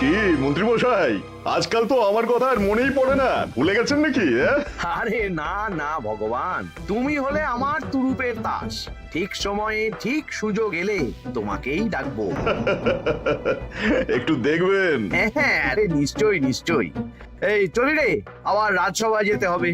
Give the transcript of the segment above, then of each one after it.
কি মন্ত্রী মশাই, আজকাল তো আমার কথা আর মনেই পড়ে না, ভুলে গেছেন নাকি? আরে না না ভগবান, তুমি হলে আমার তুরুপের তাস। ঠিক সময়ে ঠিক সুযোগ এলে তোমাকেই ডাকবো। একটু দেখবেন। হ্যাঁ, আরে নিশ্চয়ই নিশ্চয়ই। এই চলি রে, আবার রাজসভায় যেতে হবে।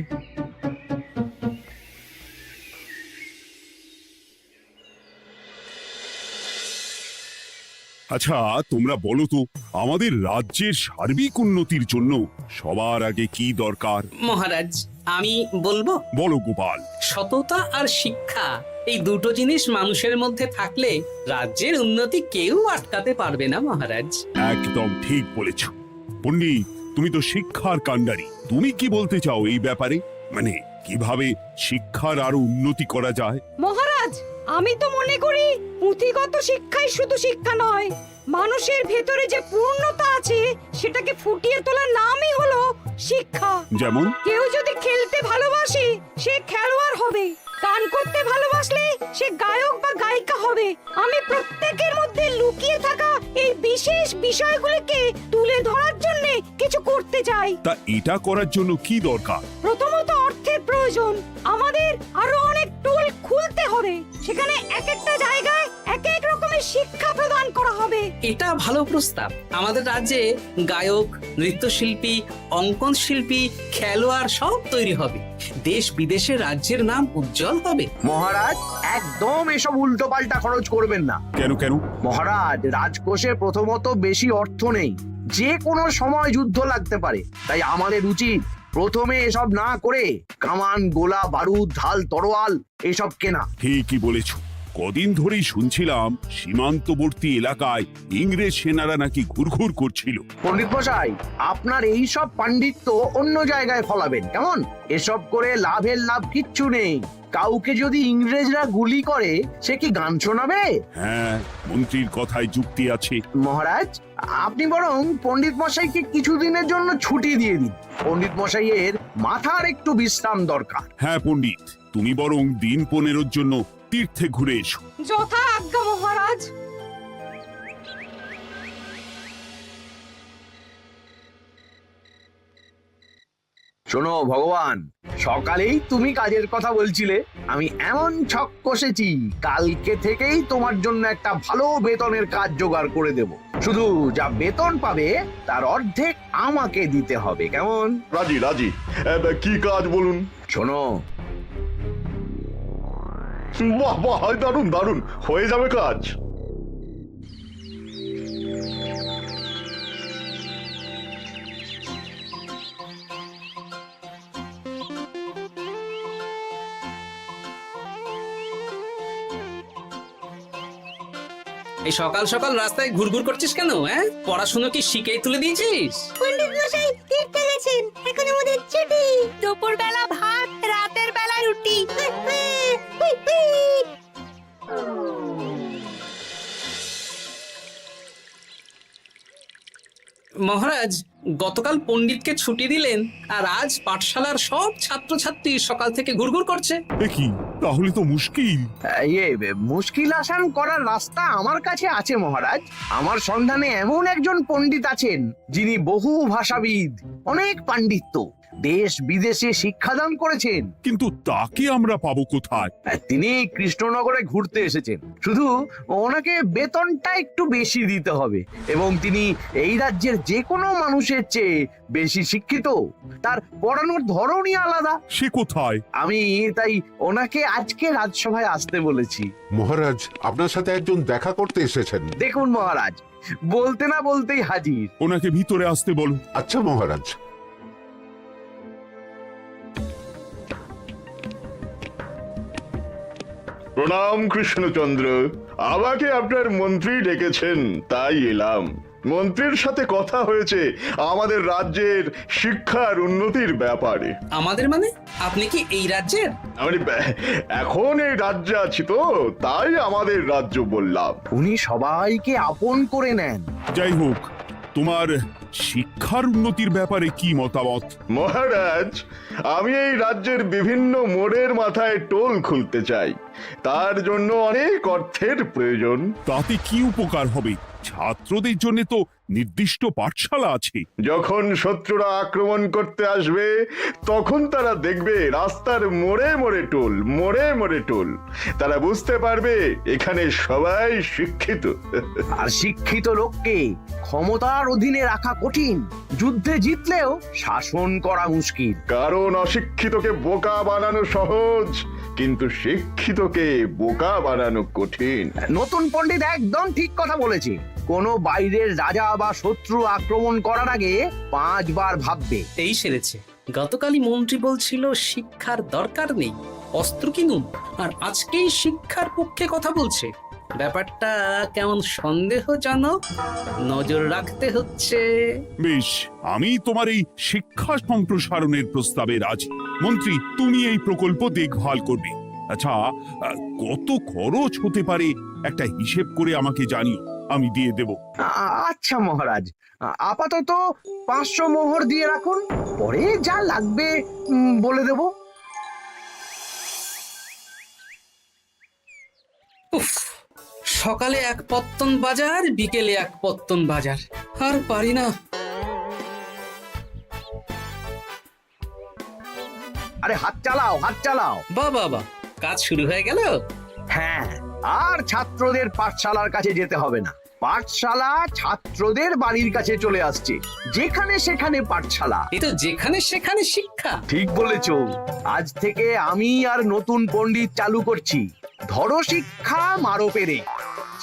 আচ্ছা, তোমরা বলো তো, আমাদের রাজ্যের সার্বিক উন্নতির জন্য সবার আগে কি দরকার? মহারাজ, আমি বলবো, বলো গোপাল। সততা আর শিক্ষা, এই দুটো জিনিস মানুষের মধ্যে থাকলে রাজ্যের উন্নতি কেউ আটকাতে পারবে না মহারাজ। একদম ঠিক বলেছ পণ্ডিত, তুমি তো শিক্ষার কাণ্ডারি। তুমি কি বলতে চাও এই ব্যাপারে? মানে কিভাবে শিক্ষার আরো উন্নতি করা যায়? মহারাজ, আমি তো মনে করি পুঁথিগত শিক্ষাই শুধু শিক্ষা নয়, মানুষের ভেতরে যে পূর্ণতা আছে সেটাকে ফুটিয়ে তোলার নামই হলো শিক্ষা। যেমন? কেউ যদি খেলতে ভালোবাসে সে খেলোয়াড় হবে, গান করতে ভালোবাসলে সে গায়ক বা গায়িকা হবে। আমি প্রত্যেকের মধ্যে লুকিয়ে থাকা এই বিশেষ বিষয়গুলিকে তুলে ধরার জন্য কিছু করতে চাই। তা এটা করার জন্য কি দরকার? প্রথমত অর্থের প্রয়োজন। আমাদের আরো অনেক টুল খুলতে হবে, সেখানে এক একটা জায়গায় এক এক রকমের শিক্ষা প্রদান করা হবে। এটা ভালো প্রস্তাব। আমাদের রাজ্যে গায়ক, নৃত্যশিল্পী, অঙ্কন শিল্পী, খেলোয়াড় সব তৈরি হবে। দেশ বিদেশে রাজ্যের নাম উজ্জ্বল হবে। মহারাজ, একদম এসব উল্টো পাল্টা খরচ করবেন না। কেন কেন? মহারাজ, রাজকোষে প্রথমত বেশি অর্থ নেই, যে কোনো সময় যুদ্ধ লাগতে পারে। তাই আমাদের উচিত প্রথমে এসব না করে কামান, গোলা বারুদ, ঢাল, তরোয়াল এসব কেনা। ঠিকই বলেছ। কদিন ধরেই শুনছিলাম সীমান্তবর্তী এলাকায় ইংরেজ সেনারা নাকি ঘুরঘুর করছিল। পণ্ডিত মশাই, আপনার এই সব পাণ্ডিত্য অন্য জায়গায় ফলাবেন কেমন? এসব করে লাভের লাভ কিচ্ছু নেই। কাউকে যদি ইংরেজরা গুলি করে সে কি গান শোনাবে? হ্যাঁ, মন্ত্রীর কথায় যুক্তি আছে। মহারাজ, আপনি বরং পণ্ডিত মশাইকে কিছুদিনের জন্য ছুটি দিয়ে দিন। পণ্ডিত মশাইয়ের মাথার একটু বিশ্রাম দরকার। হ্যাঁ পণ্ডিত, তুমি বরং দিন 15 জন্য তীর্থে ঘুরে এসো। যথা আজ্ঞা মহারাজ। শোনো ভগবান, সকালেই তুমি কাজের কথা বলছিলে, আমি এমন ছক কষেছি কালকে থেকেই তোমার জন্য একটা ভালো বেতনের কাজ জোগাড় করে দেব। শুধু যা বেতন পাবে তার অর্ধেক আমাকে দিতে হবে, কেমন? রাজি রাজি। কি কাজ বলুন? শোনো, বাহ বাহ, দারুণ দারুণ, হয়ে যাবে কাজ। এই সকাল সকাল রাস্তায় ঘুরঘুর করছিস কেন? হ্যাঁ, পড়াশুনো কি শিখেই তুলে দিয়েছিস? পণ্ডিত মশাই তীর্থে গেছেন, এখন আমাদের ছুটি। দুপুর বেলা ভাত, রাতের বেলা রুটি। মহারাজ, গতকাল পণ্ডিতকে ছুটি দিলেন আর আজ পাঠশালার সব ছাত্রছাত্রী সকাল থেকে ঘুরঘুর করছে। এ কি, তাহলে তো মুশকিল। মুশকিল আসান করার রাস্তা আমার কাছে আছে মহারাজ। আমার সন্ধানে এমন একজন পণ্ডিত আছেন যিনি বহু ভাষাবিদ, অনেক পাণ্ডিত্য, দেশ বিদেশে শিক্ষাদান করেছেন। কিন্তু তাকে আমরা পাবো কোথায়? তিনি কৃষ্ণনগরে ঘুরতে এসেছেন। শুধু ওনাকে বেতনটা একটু বেশি দিতে হবে, এবং তিনি এই রাজ্যের যে কোনো মানুষের চেয়ে বেশি শিক্ষিত। তার পড়ানোর ধরনই আলাদা। সে কোথায়? আমি তাই ওনাকে আজকে রাজসভায় আসতে বলেছি। মহারাজ, আপনার সাথে একজন দেখা করতে এসেছেন। দেখুন মহারাজ, বলতে না বলতেই হাজির। ওনাকে ভিতরে আসতে বলো। আচ্ছা মহারাজ। প্রণাম কৃষ্ণচন্দ্র, আমাকে আপনার মন্ত্রী ডেকেছেন তাই এলাম। মন্ত্রীর সাথে কথা হয়েছে আমাদের রাজ্যের শিক্ষার উন্নতির ব্যাপারে। আমাদের মানে? আপনি কি এই রাজ্যের? আমি এখন এই রাজ্যে আছি তো, তাই আমাদের রাজ্য বললাম। উনি সবাইকে আপন করে নেন। যাই হোক, তোমার শিক্ষার উন্নতির ব্যাপারে কি মতামত? মহারাজ, আমি এই রাজ্যের বিভিন্ন মোড়ের মাথায় টোল খুলতে চাই। তার জন্য অনেক অর্থের প্রয়োজন। তাতে কি উপকার হবে? ছাত্রদের জন্য তো নির্দিষ্ট পাঠশালা আছে। যখন শত্রুরা আক্রমণ করতে আসবে তখন তারা দেখবে রাস্তার মোড়ে মোড়ে টোল, মোড়ে মোড়ে টোল। তারা বুঝতে পারবে এখানে সবাই শিক্ষিত। আর শিক্ষিত লোককে ক্ষমতার অধীনে রাখা কঠিন, যুদ্ধে জিতলেও শাসন করা মুশকিল। কারণ অশিক্ষিতকে বোকা বানানো সহজ, কিন্তু শিক্ষিতকে বোকা বানানো কঠিন। নতুন পণ্ডিত একদম ঠিক কথা বলেছে। কোনো বাইরের রাজা বা শত্রু আক্রমণ করার আগে 5 বার ভাববে। এই সেরেছে। গতকালই মন্ত্রী বলছিল শিক্ষার দরকার নেই, অস্ত্র কিনুন, আর আজকেই শিক্ষার পক্ষে কথা বলছে। ব্যাপারটা কেমন সন্দেহজনক, নজর রাখতে হচ্ছে। বেশ, আমি তোমার এই শিক্ষা সম্প্রসারণের প্রস্তাবে রাজি। মন্ত্রী, তুমি এই প্রকল্প দেখভাল করবে। আচ্ছা, কত খরচ হতে পারে একটা হিসেব করে আমাকে জানিও, আমি দিয়ে দেব। আচ্ছা মহারাজ, আপাতত 500 মোহর দিয়ে রাখুন, পরে যা লাগবে বলে দেব। উফ, সকালে এক পত্তন বাজার, বিকেলে এক পত্তন বাজার, আর পারি না। আরে হাত চালাও, হাত চালাও। বাবা, কাজ শুরু হয়ে গেল। হ্যাঁ, আর ছাত্রদের পাঠশালার কাছে যেতে হবে না। পাঠশালা ছাত্রদের বাড়ির কাছে চলে আসছে। যেখানে সেখানে পাঠশালা। এই তো যেখানে সেখানে শিক্ষা। ঠিক বলেছো। আজ থেকে আমি আর নতুন পণ্ডিত চালু করছি। ধরো শিক্ষা, মারো পেরে।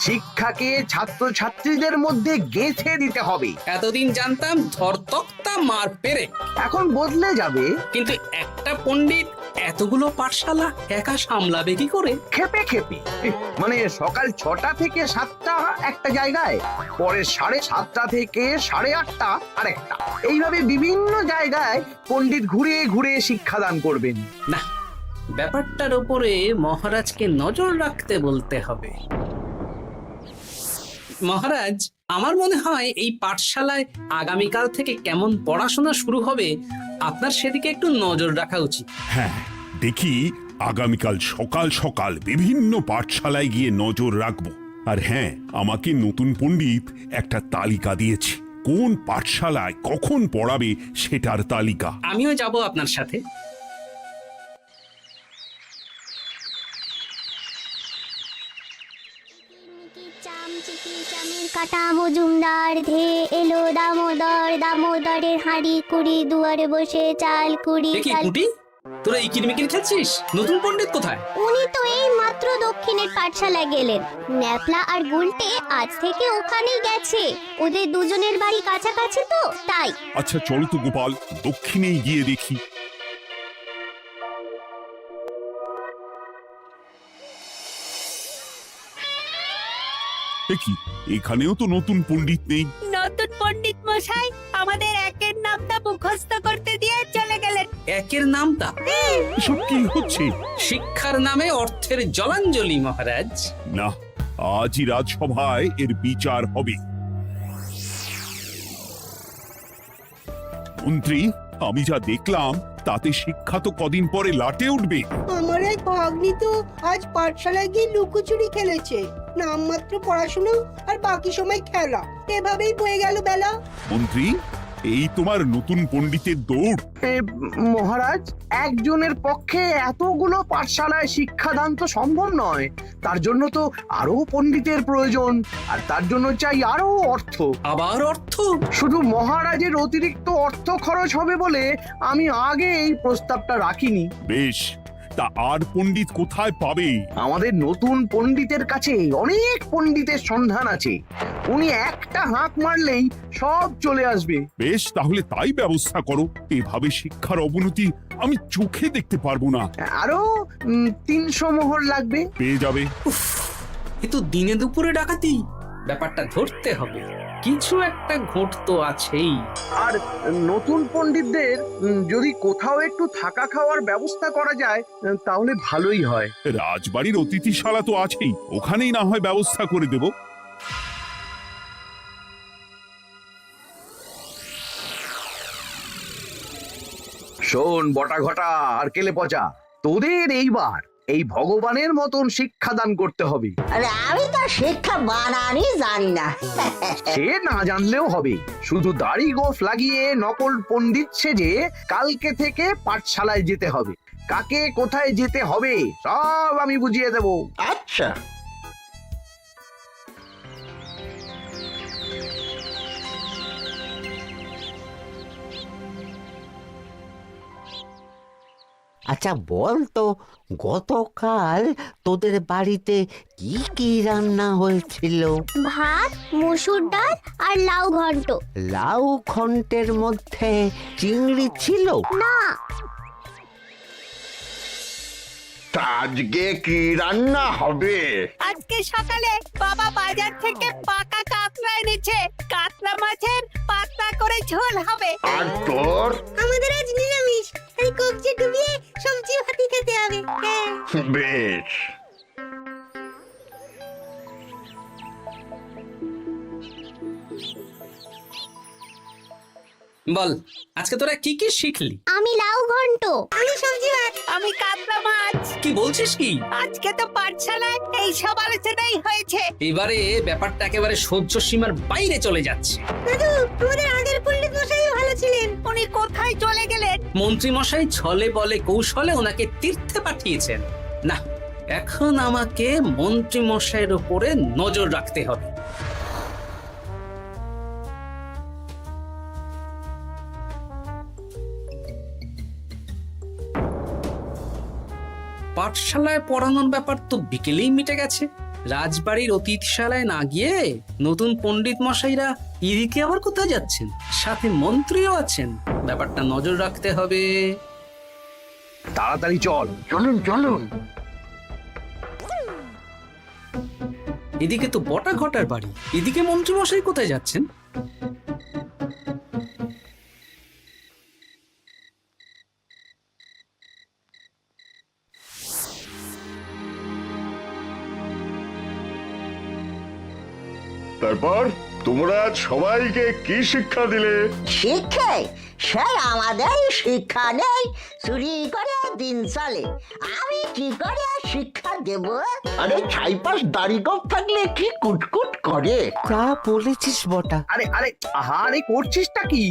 শিক্ষাকে ছাত্রছাত্রীদের মধ্যে গেঁথে দিতে হবে। এতদিন জানতাম ধরতক্তা মার পেরে, এখন বদলে যাবে। কিন্তু একটা পণ্ডিত এতগুলো পাঠশালা একা সামলাবে কি করে? খেপে খেপে। মানে সকাল 6টা থেকে 7টা একটা জায়গায়, পরে 7:30 থেকে 8:30 আরেকটা। এইভাবে বিভিন্ন জায়গায় পণ্ডিত ঘুরে ঘুরে শিক্ষাদান করবেন। না, ব্যাপারটার উপরে মহারাজকে নজর রাখতে বলতে হবে। মহারাজ, আমার মনে হয় এই পাঠশালায় আগামীকাল থেকে কেমন পড়াশোনা শুরু হবে, আপনার সেদিকে একটু নজর রাখা উচিত। হ্যাঁ, দেখি আগামীকাল সকাল সকাল বিভিন্ন পাঠশালায় গিয়ে নজর রাখবো। আর হ্যাঁ, আমাকে নতুন পণ্ডিত একটা তালিকা দিয়েছে, কোন পাঠশালায় কখন পড়াবে সেটার তালিকা। আমিও যাব আপনার সাথে। কাটা মজুমদার ধে এলো দামোদর, দামোদরের হাঁড়ি কুড়ি, দুয়ারে বসে চাল কুড়ি। দেখি কুটি, তোরা এই কিরমিকির খেলছিস? নতুন পণ্ডিত কোথায়? উনি তো এই মাত্র দক্ষিণের পাঠশালায় গেলেন। ন্যাপলা আর গুলটে আজ থেকে ওখানেই গেছে। ওদের দুজনের বাড়ি কাছাকাছি তো, তাই। আচ্ছা চলো তো গোপাল, দক্ষিণেই গিয়ে দেখি। দেখি এখানেও তো নতুন পণ্ডিত নেই। নতুন পণ্ডিত মশাই আমাদের একের নামটা মুখস্থ করতে দিয়ে চলে গেলেন। একের নামটা? এসব কি হচ্ছে? শিক্ষার নামে অর্থের জলাঞ্জলি মহারাজ। না, আজই রাজসভায় এর বিচার হবে। মন্ত্রী, আমি যা দেখলাম তাতে শিক্ষা তো কদিন পরে লাটে উঠবে। আমার এক ভাগ্নি তো আজ পাঠশালায় গিয়ে লুকোচুরি খেলেছে। নামমাত্র পড়াশুনো আর বাকি সময় খেলা, এভাবেই বয়ে গেল বেলা। মন্ত্রী, এই তোমার নতুন পণ্ডিতের দৌড়। মহারাজ, একজনের পক্ষে এতগুলো পাঠশালায় শিক্ষাদান তো সম্ভব নয়। তার জন্য তো আরো পণ্ডিতের প্রয়োজন, আর তার জন্য চাই আরো অর্থ। আবার অর্থ? শুধু মহারাজের অতিরিক্ত অর্থ খরচ হবে বলে আমি আগে এই প্রস্তাবটা রাখিনি। বেশ, তা আর পণ্ডিত কোথায় পাবে? আমাদের নতুন পণ্ডিতের কাছে অনেক পণ্ডিতের সন্ধান আছে। উনি একটা হাঁক মারলেই সব চলে আসবে। বেশ, তাহলে তাই ব্যবস্থা করো। এভাবে শিক্ষার অবনতি আমি চোখে দেখতে পারবো না। আরো 300 মোহর লাগবে। পেয়ে যাবে। এ তো দিনে দুপুরে ডাকাতি। ব্যাপারটা ধরতে হবে, কিছু একটা ঘোট তো আছেই। আর নতুন পণ্ডিতদের যদি কোথাও একটু থাকা খাওয়ার ব্যবস্থা করা যায় তাহলে ভালোই হয়। রাজবাড়ির অতিথিশালা তো আছেই, ওখানেই না হয় ব্যবস্থা করে দেব। শোন বটা ঘটা আর কেলে পচা, তোদের এইবার এই ভগবানের মতন শিক্ষাদান করতে হবে। আরে আমি তো শিক্ষা বানানই জানি না। সে না জানলেও হবে, শুধু দাড়ি গোঁফ লাগিয়ে নকল পণ্ডিত সেজে কালকে থেকে পাঠশালায় যেতে হবে। কাকে কোথায় যেতে হবে সব আমি বুঝিয়ে দেব। আচ্ছা, আচ্ছা বল তো, গতকাল তোদের বাড়িতে কি কি রান্না হয়েছিল? ভাত, মসুর ডাল আর লাউ ঘন্ট। লাউ ঘন্টের মধ্যে চিংড়ি ছিল? না, তা আজকে কি রান্না হবে? আজকে সকালে বাবা বাজার থেকে পাকা কাতলা এনেছে। কাতলা মাছের পাতলা করে ঝোল হবে। আর তোর? আমাদের আজ নিরামিষ, এই কবজি ডুবিয়ে সবজি ভাতি খেতে হবে। বেশ। বল, আজকে তোরা কি কি শিখলি? আমি লাউ ঘন্ট। আমি সবজি ভাত। আমি কাতলা মাছ। কি বলছিস কি? আজকে তো পাঠশালায় এই সব আলোচনাই হয়েছে। এবারে ব্যাপারটা একেবারে সহ্য সীমার বাইরে চলে যাচ্ছে। দাদু, আমাদের আগের পণ্ডিত মশাই ভালো ছিলেন। উনি কোথায় চলে গেলেন? মন্ত্রী মশাই ছলে বলে কৌশলে ওনাকে তীর্থে পাঠিয়েছেন। না, এখন আমাকে মন্ত্রী মশাইয়ের উপরে নজর রাখতে হবে। পাঠশালায় পড়ানোর ব্যাপার তো বিকেলেই মিটে গেছে। রাজবাড়ির অতিথিশালায় না গিয়ে নতুন পণ্ডিত মশাইরা এদিকে আবার কোথায় যাচ্ছেন? সাথে মন্ত্রীও আছেন, ব্যাপারটা নজর রাখতে হবে। তাড়াতাড়ি চল। চলুন চলুন। এদিকে তো বটা ঘটার বাড়ি, এদিকে মন্ত্রী মশাই কোথায় যাচ্ছেন? তারপর তোমরা সবাইকে কি শিক্ষা দিলে? শিক্ষা? সে আমাদের শিক্ষা নেই, চুরি করে দিন চলে। আমি কি করে শিক্ষা দেব? আরে ছাইপাশ দাড়ি গোঁফ থাকলে কি কুটকুট করে। তা বলেছিস বটা। আরে আরে আহারে করছিসটা কি?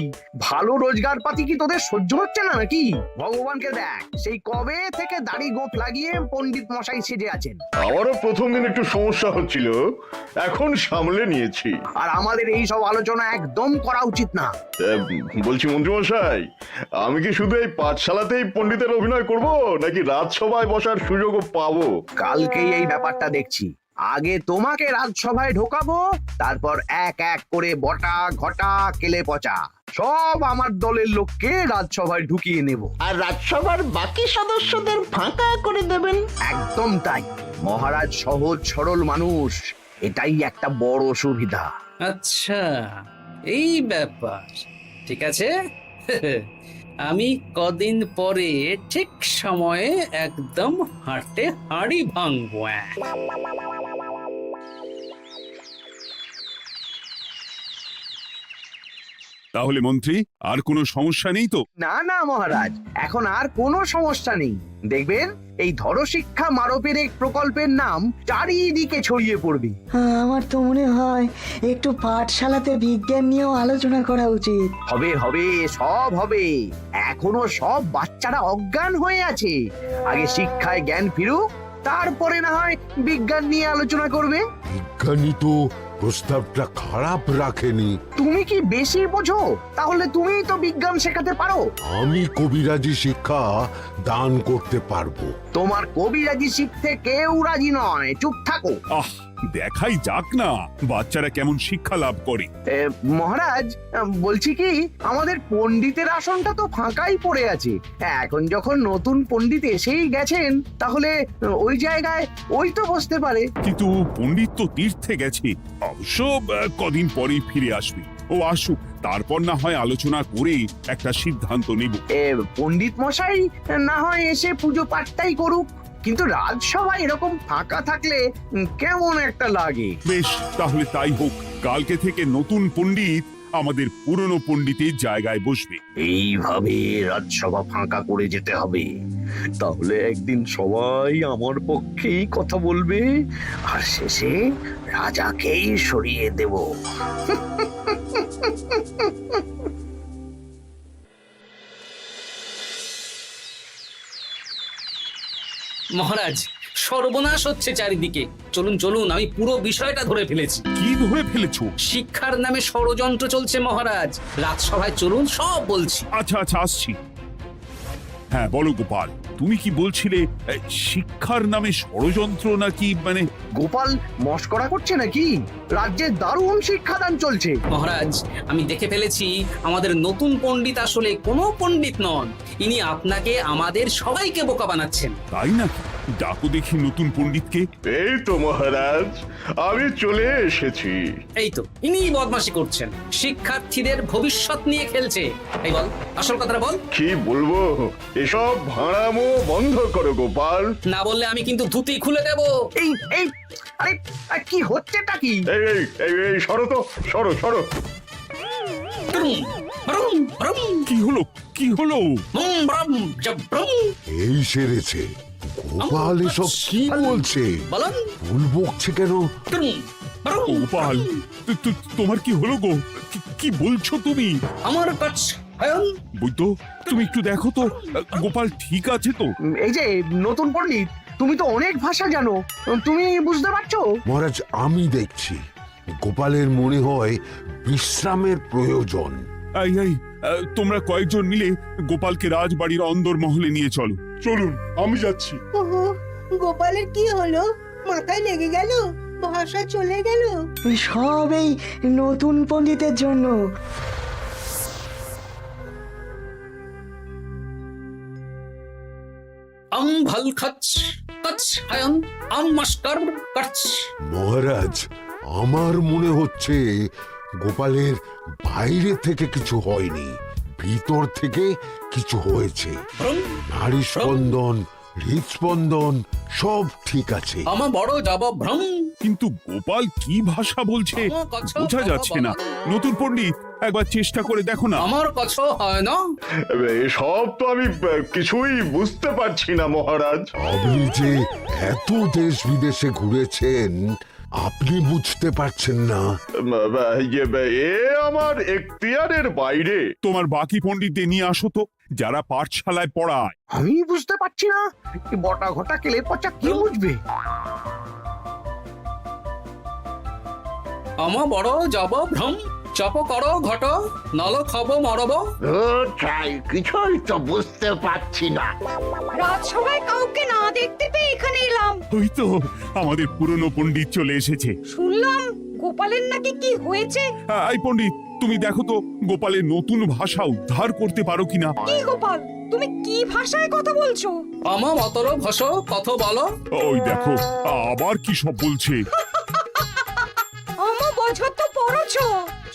ভালো রোজগার পাতি কি তোদের সহ্য হচ্ছে না নাকি? ভগবানকে দেখ, সেই কবে থেকে দাড়ি গোঁফ লাগিয়ে পণ্ডিত মশাই সেজে আছেন। আমারও প্রথম দিন একটু সমস্যা হচ্ছিল, এখন সামলে নিয়েছি। আর আমাদের এই সব আলোচনা একদম করা উচিত না। বলছি মন্ত্রীমশাই, আমি কি শুধু এই পাঠশালাতেই পণ্ডিতের অভিনয় করব, নাকি রাজসভায় বসার সুযোগও পাবো? কালকেই এই ব্যাপারটা দেখছি। আগে তোমাকে রাজসভায় ঢোকাবো, তারপর এক এক করে বটা ঘটা কেলে পচা সব আমার দলের লোককে রাজসভায় ঢুকিয়ে নেব। আর রাজসভার বাকি সদস্যদের ফাঁকা করে দেবেন। একদম তাই। মহারাজ সহজ সরল মানুষ, এটাই একটা বড় সুবিধা। আচ্ছা, এই ব্যাপার। ঠিক আছে, আমি কদিন পরে ঠিক সময়ে একদম হাটে হাড়ি ভাঙবো। তাহলে মন্ত্রী, আর কোনো সমস্যা নেই তো? না না মহারাজ, এখন আর কোনো সমস্যা নেই। দেখবেন এই ধরশিক্ষা মারপের এক প্রকল্পের নাম চারিদিকে ছড়িয়ে পড়বে। আমার তো মনে হয় একটু পাঠশালাতে বিজ্ঞান নিয়েও আলোচনা করা উচিত। হবে হবে, সব হবে। এখনো সব বাচ্চারা অজ্ঞান হয়ে আছে। আগে শিক্ষায় জ্ঞান ফিরুক, তারপরে না হয় বিজ্ঞান নিয়ে আলোচনা করবে। বিজ্ঞানী তো প্রস্তাবটা খারাপ রাখেনি। তুমি কি বেশি বোঝো? তাহলে তুমিই তো বিজ্ঞান শেখাতে পারো। আমি কবিরাজি শিক্ষা দান করতে পারবো। তোমার কবিরাজি শিখতে কেউ রাজি নয়, চুপ থাকো। আহ, দেখাই যাক না বাচ্চারা কেমন শিক্ষা লাভ করে। মহারাজ, বলছি কি, আমাদের পণ্ডিতের আসনটা তো ফাঁকাই পড়ে আছে। এখন যখন নতুন পণ্ডিত এসেই গেছেন, তাহলে ওই জায়গায় ওই তো বসতে পারে। কিন্তু পণ্ডিত তো তীর্থে গেছে, অবশ্য কদিন পরেই ফিরে আসবে। ও আসুক, তারপর না হয় আলোচনা করে একটা সিদ্ধান্ত নেব। পণ্ডিত মশাই না হয় এসে পুজো পাঠটাই করুক, কিন্তু রাজসভা এরকম ফাঁকা থাকলে কেমন একটা লাগে। বেশ, তাহলে তাই হোক। কালকে থেকে নতুন পণ্ডিত আমাদের পুরনো পণ্ডিতের জায়গায় বসবে। এইভাবে রাজসভা ফাঁকা করে যেতে হবে। তাহলে একদিন সবাই আমার পক্ষেই কথা বলবে আর শেষে রাজাকেই সরিয়ে দেব। মহারাজ, সর্বনাশ হচ্ছে চারিদিকে। চলুন চলুন, আমি পুরো বিষয়টা ধরে ফেলেছি। কি ধরে ফেলেছো? শিক্ষার নামে ষড়যন্ত্র চলছে মহারাজ। রাজসভায় চলুন, সব বলছি। আচ্ছা আচ্ছা, আসছি। হ্যাঁ বলো গোপাল, তুমি কি বলছিলে শিক্ষার নামে ষড়যন্ত্র নাকি? মানে গোপাল মস্করা করছে নাকি? রাজ্যে দারুণ শিক্ষাদান চলছে। মহারাজ, আমি দেখে ফেলেছি আমাদের নতুন পণ্ডিত আসলে কোনো পণ্ডিত নন। ইনি আপনাকে, আমাদের সবাইকে বোকা বানাচ্ছেন। তাই নাকি? ডাকো দেখি নতুন পণ্ডিতকে। এই তো মহারাজ, আমি চলে এসেছি। এই তো ইনি বদমাশি করছেন, শিক্ষার্থীদের ভবিষ্যৎ নিয়ে খেলছে। এই বল, আসল কথাটা বল। কি বলবো, এসব ভাড়ামো বন্ধ করো গোপাল। না বললে আমি কিন্তু ধুতি খুলে দেব। এই এই আরে আরে, কি হচ্ছেটা কি? এই এই এই এই সরো তো, সরো সরো। ব্রুম, ব্রুম, ব্রুম, কি হলো কি হলো? বুম, ব্রুম, জাব্রুম। এই সেরেছে। গোপাল এসব কি বলছে? বলুন। ভুল বকছে কেন? ব্রুম, ব্রুম, গোপাল, তোমার কি হলো গো? কি বলছো তুমি? আমার কাছে বৈদ্য, তুমি একটু দেখো তো গোপাল ঠিক আছে তো? এই যে নতুন পণ্ডিত, তুমি তো অনেক ভাষা জানো, তুমি বুঝতে পারছো? মহারাজ, আমি দেখছি গোপালের মনে হয় বিশ্রামের প্রয়োজন। এই এই, তোমরা কয়েকজন মিলে গোপালকে রাজবাড়ির অন্দর মহলে নিয়ে চলো। চলুন, আমি যাচ্ছি। ওহো, গোপালের কি হলো? মাথায় লেগে গেল? ভাষা চলে গেল? সব এই নতুন পণ্ডিতের জন্য। ভাল খাচ কাচ হায়ন মাস্টার কাচ। মহারাজ, আমার মনে হচ্ছে গোপালের বাইরে থেকে কিছু হয়নি, ভিতর থেকে কিছু হয়েছে। নারী স্পন্দন, হৃদস্পন্দন সব ঠিক আছে। আমার বড় যাব ভ্রম। কিন্তু গোপাল কি ভাষা বলছে বোঝা যাচ্ছে না। নতুন পণ্ডিত, একবার চেষ্টা করে দেখো না। আমার কথা হয় না। এসব তো আমি কিছুই বুঝতে পারছি না মহারাজ। আপনি যে এত দেশ বিদেশে ঘুরেছেন, আপনি বুঝতে পারছেন না? এ আমার এখতিয়ারের বাইরে। তোমার বাকি পণ্ডিতদের নিয়ে আসো তো, যারা পাঠশালায় পড়ায়। আমি বুঝতে পারছি না, এই বটা ঘটা কেলে পচা কি বুঝবে? আমার বড় যাব ভ্রম। চপ করো ঘট, নল খাব মরব। কিছুই তো বুঝতে পারছি না। রাজসভায় কাউকে না দেখতে পেয়ে এখানে এলাম। ওই তো আমাদের পুরনো পণ্ডিত চলে এসেছে। শুনলাম গোপালের নাকি কি হয়েছে। এই পণ্ডিত, তুমি দেখো তো গোপালের নতুন ভাষা উদ্ধার করতে পারো কিনা। কি গোপাল, তুমি কি ভাষায় কথা বলছো? আমার মতর ভাষা কথা বলো। ওই দেখো আবার কি সব বলছে। আমো বোঝো তো পড়ছো,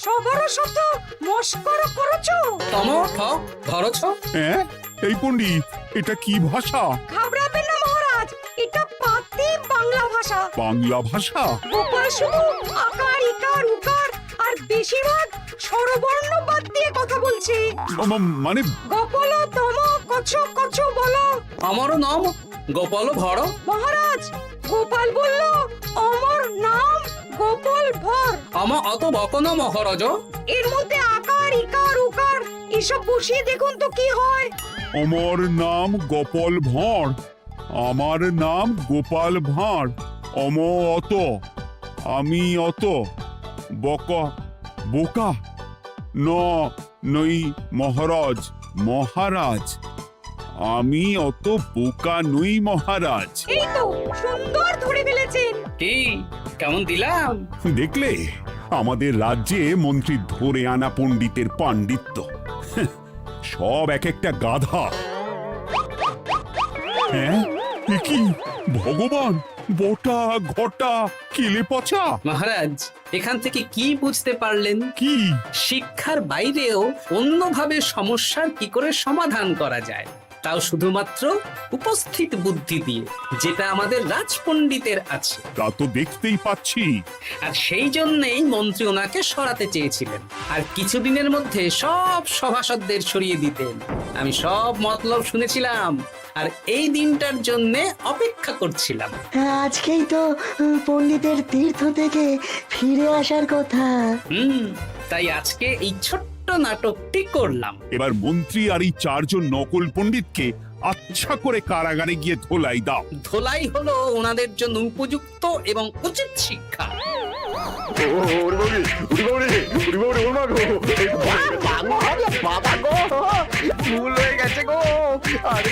সবারও সাথে মস্করা করছো। তমো ঠক ধরছ। হ্যাঁ, এই পণ্ডিত, এটা কি ভাষা? ঘাবড়াবেন না মহারাজ, এটা পাতি বাংলা ভাষা। বাংলা ভাষা? গোপাল শুধু আকার ইকার উকার আর বেশিরভাগ স্বরবর্ণ বাদ দিয়ে কথা বলছে। মানে গোপাল তম কছ কছ বলো। আমার নাম গোপাল ভর। মহারাজ, গোপাল বলল আমার নাম গোপাল ভর। আমার অত বকনা মহারাজ। এর মধ্যে আকার ইকার উকার এসব বসিয়ে দেখুন তো কি হয়। আমার নাম গোপাল ভাঁড়। আমার নাম গোপাল ভাঁড়। অত, আমি অত, বকা বোকা, নই মহারাজ। মহারাজ, আমি অত বোকা নই মহারাজ। এই তো সুন্দর ধরে ফেলেছেন। কি কেমন দিলাম? দেখলে, আমাদের রাজ্যে মন্ত্রী ধরে আনা পণ্ডিতের পাণ্ডিত্য। সব এক একটা গাধা। হ্যাঁ, এ কি ভগবান, বটা ঘটা কেলে পচা। মহারাজ, এখান থেকে কি বুঝতে পারলেন? কি? শিক্ষার বাইরেও অন্যভাবে সমস্যার কি করে সমাধান করা যায়। তাও শুধুমাত্র উপস্থিত বুদ্ধি দিয়ে, যেটা আমাদের রাজপণ্ডিতের আছে। তা তো দেখতেই পাচ্ছি। আর সেই জন্যেই মন্ত্রী ওনাকে সরাতে চেয়েছিলেন, আর কিছুদিনের মধ্যে সব সভাসদদের সরিয়ে দিতেন। আমি সব মতলব শুনেছিলাম, আর এই দিনটার জন্যে অপেক্ষা করছিলাম। আজকেই তো পণ্ডিতের তীর্থ থেকে ফিরে আসার কথা। তাই আজকে এই ছোট্ট নাটকটি করলাম। এবার মন্ত্রী আর এই 4 জন নকল পণ্ডিতকে আচ্ছা করে কারাগারে গিয়ে ধোলাই দাও। ধোলাই হলো ওনাদের জন্য উপযুক্ত এবং উচিত শিক্ষা। বাবা গো, ভুল হয়ে গেছে গো। আরে